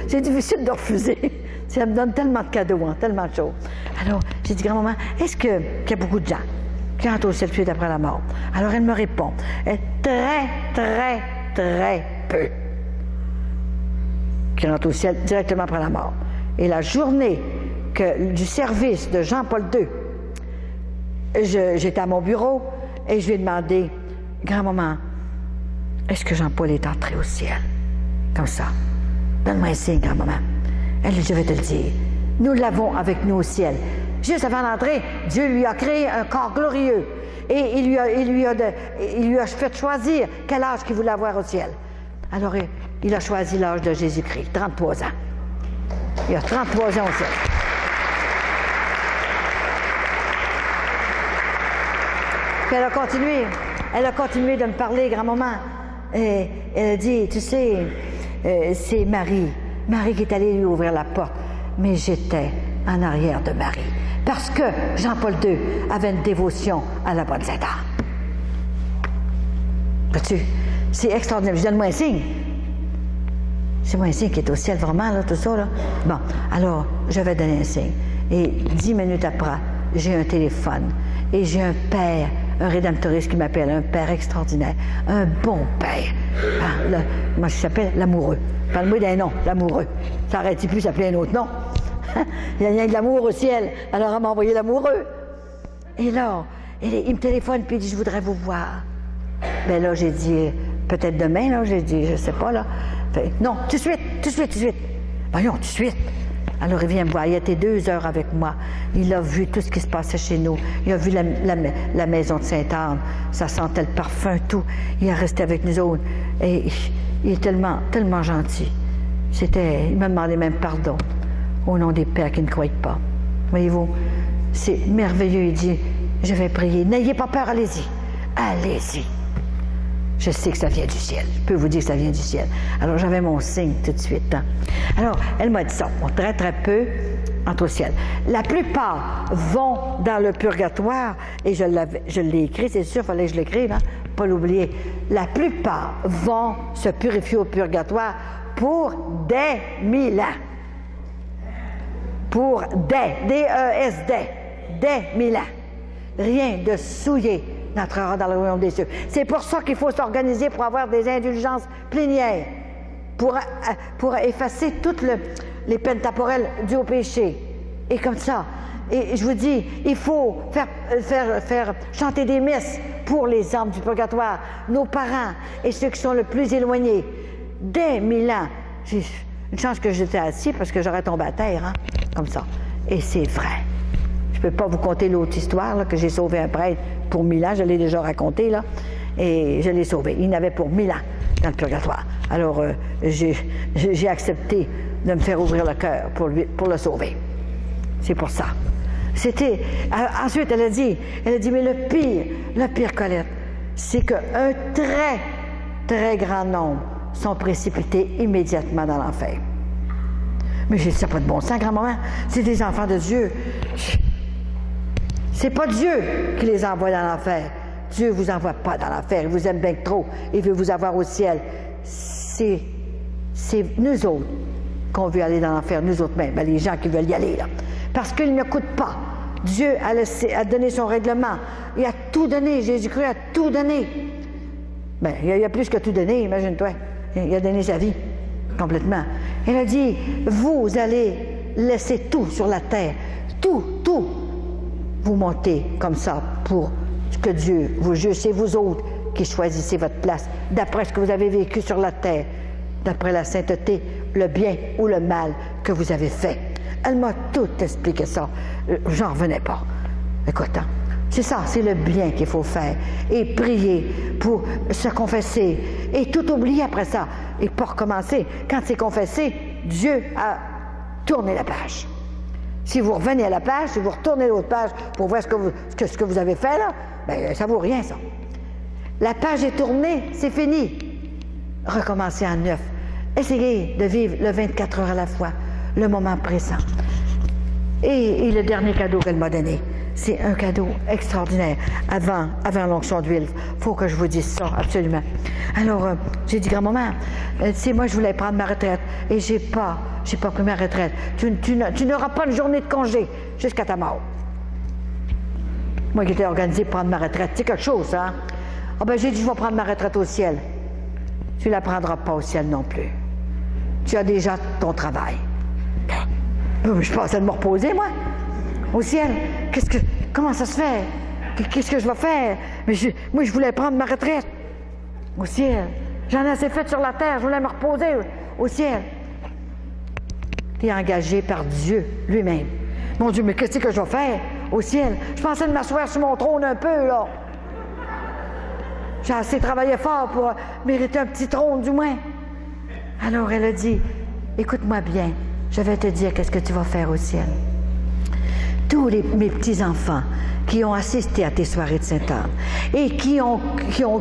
c'est difficile de refuser. Elle me donne tellement de cadeaux, hein, tellement de choses. Alors, j'ai dit, grand-maman, est-ce qu'il y a beaucoup de gens qui rentrent au ciel tout de suite après la mort? Alors, elle me répond, très, très, très peu qui rentrent au ciel directement après la mort. Et la journée du service de Jean-Paul II, j'étais à mon bureau et je lui ai demandé, grand-maman, est-ce que Jean-Paul est entré au ciel? Comme ça. Donne-moi un signe, grand-maman. Elle dit, je vais te le dire. Nous l'avons avec nous au ciel. Juste avant d'entrer, Dieu lui a créé un corps glorieux. Et il lui a fait choisir quel âge qu'il voulait avoir au ciel. Alors, il a choisi l'âge de Jésus-Christ, 33 ans. Il a 33 ans au ciel. Puis elle a continué de me parler, grand-maman. Et elle a dit, tu sais, c'est Marie qui est allée lui ouvrir la porte. Mais j'étais en arrière de Marie. Parce que Jean-Paul II avait une dévotion à la bonne Sainte-Anne. Vois-tu? C'est extraordinaire. Je donne-moi un signe. C'est moi un signe qui est au ciel, vraiment, là, tout ça, là. Bon, alors, je vais donner un signe. Et 10 minutes après, j'ai un téléphone. Et j'ai un père, un rédemptoriste qui m'appelle, un père extraordinaire, un bon père. Ah, moi, je s'appelle l'amoureux. Parle-moi d'un nom, l'amoureux. Ça aurait-il pu s'appeler un autre nom? Il y a rien de l'amour au ciel. Alors, elle m'a envoyé l'amoureux. Et là, il me téléphone, puis il dit, je voudrais vous voir. Bien là, j'ai dit, peut-être demain, là, j'ai dit, je sais pas, là. Fait, non, tout de suite. Voyons, tout de suite. Alors, il vient me voir. Il était 2 heures avec moi. Il a vu tout ce qui se passait chez nous. Il a vu la maison de Sainte-Anne. Ça sentait le parfum, tout. Il est resté avec nous autres. Et il est tellement, tellement gentil. Il m'a demandé même pardon au nom des pères qui ne croient pas. Voyez-vous, c'est merveilleux. Il dit, je vais prier. N'ayez pas peur, allez-y. Allez-y. Je sais que ça vient du ciel. Je peux vous dire que ça vient du ciel. Alors, j'avais mon signe tout de suite. Hein. Alors, elle m'a dit ça. Bon, très, très peu entre au ciel. La plupart vont dans le purgatoire, et je l'ai écrit, c'est sûr, il fallait que je l'écrive, hein, pas l'oublier. La plupart vont se purifier au purgatoire pour des 1000 ans. Pour D-E-S-D, des 1000 ans. Rien de souillé n'entrera dans le royaume des cieux. C'est pour ça qu'il faut s'organiser pour avoir des indulgences plénières, pour effacer toutes les peines temporelles dues au péché. Et comme ça, et je vous dis, il faut faire chanter des messes pour les âmes du purgatoire, nos parents et ceux qui sont le plus éloignés. Dès 1000 ans, j'ai une chance que j'étais assis parce que j'aurais tombé à terre, hein, comme ça. Et c'est vrai. Je ne peux pas vous conter l'autre histoire, là, que j'ai sauvé un prêtre pour 1000 ans, je l'ai déjà raconté, là, et je l'ai sauvé. Il n'avait pour 1000 ans dans le purgatoire. Alors, j'ai accepté de me faire ouvrir le cœur pour le sauver. C'est pour ça. Ensuite, elle a dit, mais le pire, Colette, c'est qu'un très, très grand nombre sont précipités immédiatement dans l'enfer. Mais j'ai dit, ça n'a pas de bon sens, grand-maman. C'est des enfants de Dieu. C'est pas Dieu qui les envoie dans l'enfer. Dieu ne vous envoie pas dans l'enfer. Il vous aime bien trop. Il veut vous avoir au ciel. C'est nous autres qu'on veut aller dans l'enfer, nous autres même, les gens qui veulent y aller, là. Parce qu'il ne coûte pas. Dieu a donné son règlement. Il a tout donné. Jésus-Christ a tout donné. Bien, il a plus que tout donné, imagine-toi. Il a donné sa vie, complètement. Il a dit, vous allez laisser tout sur la terre. Tout. Vous montez comme ça pour que Dieu vous juge. C'est vous autres qui choisissez votre place d'après ce que vous avez vécu sur la terre, d'après la sainteté, le bien ou le mal que vous avez fait. Elle m'a tout expliqué ça. J'en revenais pas. Écoute, hein, c'est ça, c'est le bien qu'il faut faire. Et prier pour se confesser. Et tout oublier après ça. Et pas recommencer. Quand c'est confessé, Dieu a tourné la page. Si vous revenez à la page, si vous retournez l'autre page pour voir ce que vous avez fait là, bien, ça vaut rien, ça. La page est tournée, c'est fini. Recommencez à neuf. Essayez de vivre le 24 heures à la fois, le moment présent. Et le dernier cadeau qu'elle m'a donné, c'est un cadeau extraordinaire. Avant l'onction d'huile, il faut que je vous dise ça, absolument. Alors, j'ai dit, grand-maman, tu sais, moi, je voulais prendre ma retraite et j'ai pas j'ai pas pris ma retraite. Tu n'auras pas une journée de congé jusqu'à ta mort. Moi qui étais organisé pour prendre ma retraite, c'est quelque chose, hein? Ah ben j'ai dit, je vais prendre ma retraite au ciel. Tu ne la prendras pas au ciel non plus. Tu as déjà ton travail. Je pensais de me reposer, moi. Au ciel, comment ça se fait? Qu'est-ce que je vais faire? Mais moi, je voulais prendre ma retraite. Au ciel. J'en ai assez fait sur la terre, je voulais me reposer au ciel. Tu es engagé par Dieu lui-même. Mon Dieu, mais qu'est-ce que je vais faire au ciel? Je pensais de m'asseoir sur mon trône un peu, là. J'ai assez travaillé fort pour mériter un petit trône, du moins. Alors elle a dit, écoute-moi bien, je vais te dire qu'est-ce que tu vas faire au ciel. Tous mes petits-enfants qui ont assisté à tes soirées de Sainte-Anne et qui ont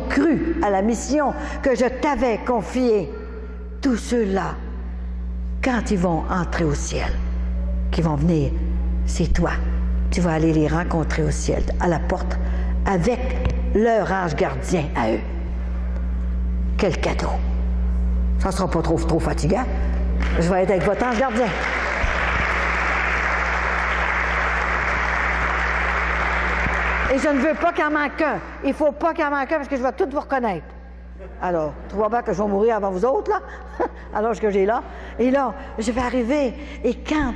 cru à la mission que je t'avais confiée, tous ceux-là, quand ils vont entrer au ciel, qui vont venir, c'est toi. Tu vas aller les rencontrer au ciel, à la porte, avec leur ange gardien à eux. Quel cadeau! Ça ne sera pas trop fatigant. Je vais être avec votre ange gardien. Et je ne veux pas qu'il en manque un. Il ne faut pas qu'il en manque un parce que je vais tout vous reconnaître. Alors, tu vois bien que je vais mourir avant vous autres, là, à l'âge que j'ai là. Et là, je vais arriver. Et quand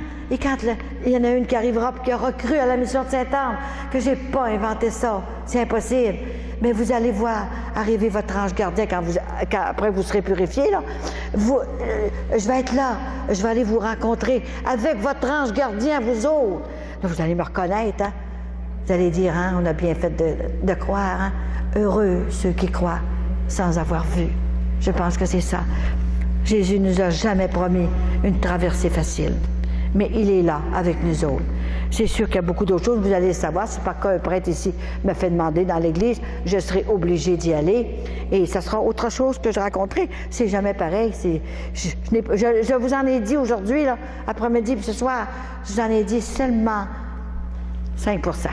il y en a une qui arrivera et qui aura cru à la mission de Sainte-Anne, que je n'ai pas inventé ça, c'est impossible. Mais vous allez voir arriver votre ange gardien quand après vous serez purifié, là. Je vais être là. Je vais aller vous rencontrer avec votre ange gardien, vous autres. Là, vous allez me reconnaître, hein. Vous allez dire, hein, on a bien fait de croire, hein. Heureux ceux qui croient sans avoir vu. Je pense que c'est ça. Jésus ne nous a jamais promis une traversée facile, mais il est là avec nous autres. C'est sûr qu'il y a beaucoup d'autres choses, vous allez le savoir. C'est pas qu'un prêtre ici me fait demander dans l'Église, je serai obligée d'y aller. Et ça sera autre chose que je raconterai. C'est jamais pareil. Je vous en ai dit aujourd'hui, là, après-midi, puis ce soir, je vous en ai dit seulement 5%.